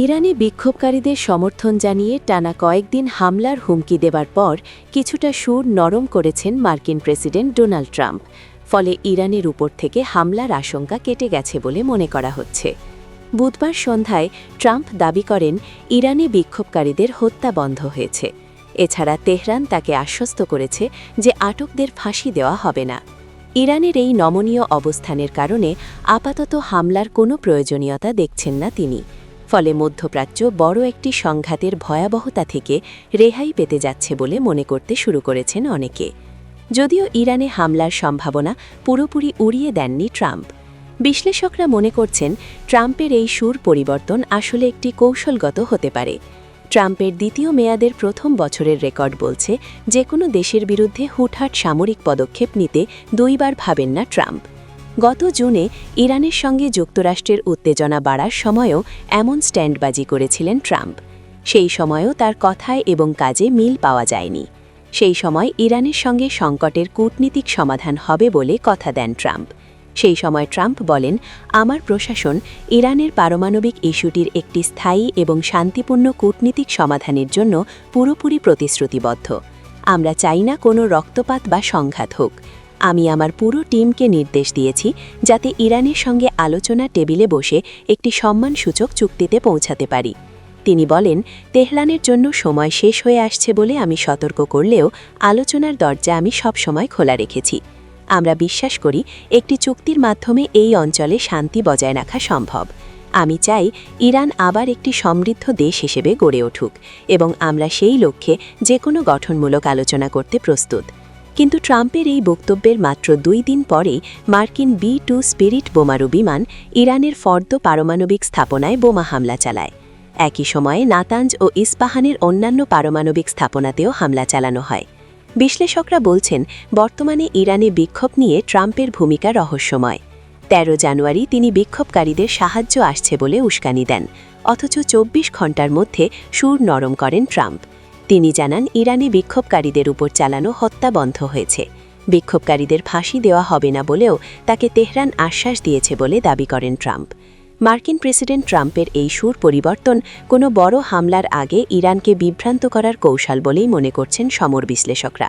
ইরানে বিক্ষোভকারীদের সমর্থন জানিয়ে টানা কয়েকদিন হামলার হুমকি দেবার পর কিছুটা সুর নরম করেছেন মার্কিন প্রেসিডেন্ট ডোনাল্ড ট্রাম্প। ফলে ইরানের উপর থেকে হামলার আশঙ্কা কেটে গেছে বলে মনে করা হচ্ছে। বুধবার সন্ধ্যায় ট্রাম্প দাবি করেন ইরানে বিক্ষোভকারীদের হত্যা বন্ধ হয়েছে। এছাড়া তেহরান তাকে আশ্বস্ত করেছে যে আটকদের ফাঁসি দেওয়া হবে না। ইরানের এই নমনীয় অবস্থানের কারণে আপাতত হামলার কোনো প্রয়োজনীয়তা দেখছেন না তিনি। ফলে মধ্যপ্রাচ্য বড় একটি সংঘাতের ভয়াবহতা থেকে রেহাই পেতে যাচ্ছে বলে মনে করতে শুরু করেছেন অনেকে। যদিও ইরানে হামলার সম্ভাবনা পুরোপুরি উড়িয়ে দেননি ট্রাম্প। বিশ্লেষকরা মনে করছেন ট্রাম্পের এই সুর পরিবর্তন আসলে একটি কৌশলগত হতে পারে। ট্রাম্পের দ্বিতীয় মেয়াদের প্রথম বছরের রেকর্ড বলছে যে কোনো দেশের বিরুদ্ধে হুটহাট সামরিক পদক্ষেপ নিতে দুইবার ভাবেন না ট্রাম্প। গত জুনে ইরানের সঙ্গে যুক্তরাষ্ট্রের উত্তেজনা বাড়ার সময়ও এমন স্ট্যান্ডবাজি করেছিলেন ট্রাম্প। সেই সময়ও তার কথায় এবং কাজে মিল পাওয়া যায়নি। সেই সময় ইরানের সঙ্গে সংকটের কূটনীতিক সমাধান হবে বলে কথা দেন ট্রাম্প। সেই সময় ট্রাম্প বলেন, আমার প্রশাসন ইরানের পারমাণবিক ইস্যুটির একটি স্থায়ী এবং শান্তিপূর্ণ কূটনীতিক সমাধানের জন্য পুরোপুরি প্রতিশ্রুতিবদ্ধ। আমরা চাই না কোনো রক্তপাত বা সংঘাত হোক। আমি আমার পুরো টিমকে নির্দেশ দিয়েছি যাতে ইরানের সঙ্গে আলোচনা টেবিলে বসে একটি সম্মানসূচক চুক্তিতে পৌঁছাতে পারি। তিনি বলেন, তেহরানের জন্য সময় শেষ হয়ে আসছে বলে আমি সতর্ক করলেও আলোচনার দরজা আমি সবসময় খোলা রেখেছি। আমরা বিশ্বাস করি একটি চুক্তির মাধ্যমে এই অঞ্চলে শান্তি বজায় রাখা সম্ভব। আমি চাই ইরান আবার একটি সমৃদ্ধ দেশ হিসেবে গড়ে উঠুক এবং আমরা সেই লক্ষ্যে যে কোনো গঠনমূলক আলোচনা করতে প্রস্তুত। কিন্তু ট্রাম্পের এই বক্তব্যের মাত্র 2 দিন পরেই মার্কিন B-2 স্পিরিট বোমারু বিমান ইরানের ফর্দ পারমাণবিক স্থাপনায় বোমা হামলা চালায়। একই সময়ে নাতাঞ্জ ও ইস্পাহানের অন্যান্য পারমাণবিক স্থাপনাতেও হামলা চালানো হয়। বিশ্লেষকরা বলছেন, বর্তমানে ইরানে বিক্ষোভ নিয়ে ট্রাম্পের ভূমিকা রহস্যময়। 13 জানুয়ারি তিনি বিক্ষোভকারীদের সাহায্য আসছে বলে উস্কানি দেন, অথচ 24 ঘণ্টার মধ্যে সুর নরম করেন ট্রাম্প। তিনি জানান ইরানে বিক্ষোভকারীদের উপর চালানো হত্যা বন্ধ হয়েছে। বিক্ষোভকারীদের ফাঁসি দেওয়া হবে না বলেও তাকে তেহরান আশ্বাস দিয়েছে বলে দাবি করেন ট্রাম্প। মার্কিন প্রেসিডেন্ট ট্রাম্পের এই সুর পরিবর্তন কোনো বড় হামলার আগে ইরানকে বিভ্রান্ত করার কৌশল বলেই মনে করছেন সমর বিশ্লেষকরা।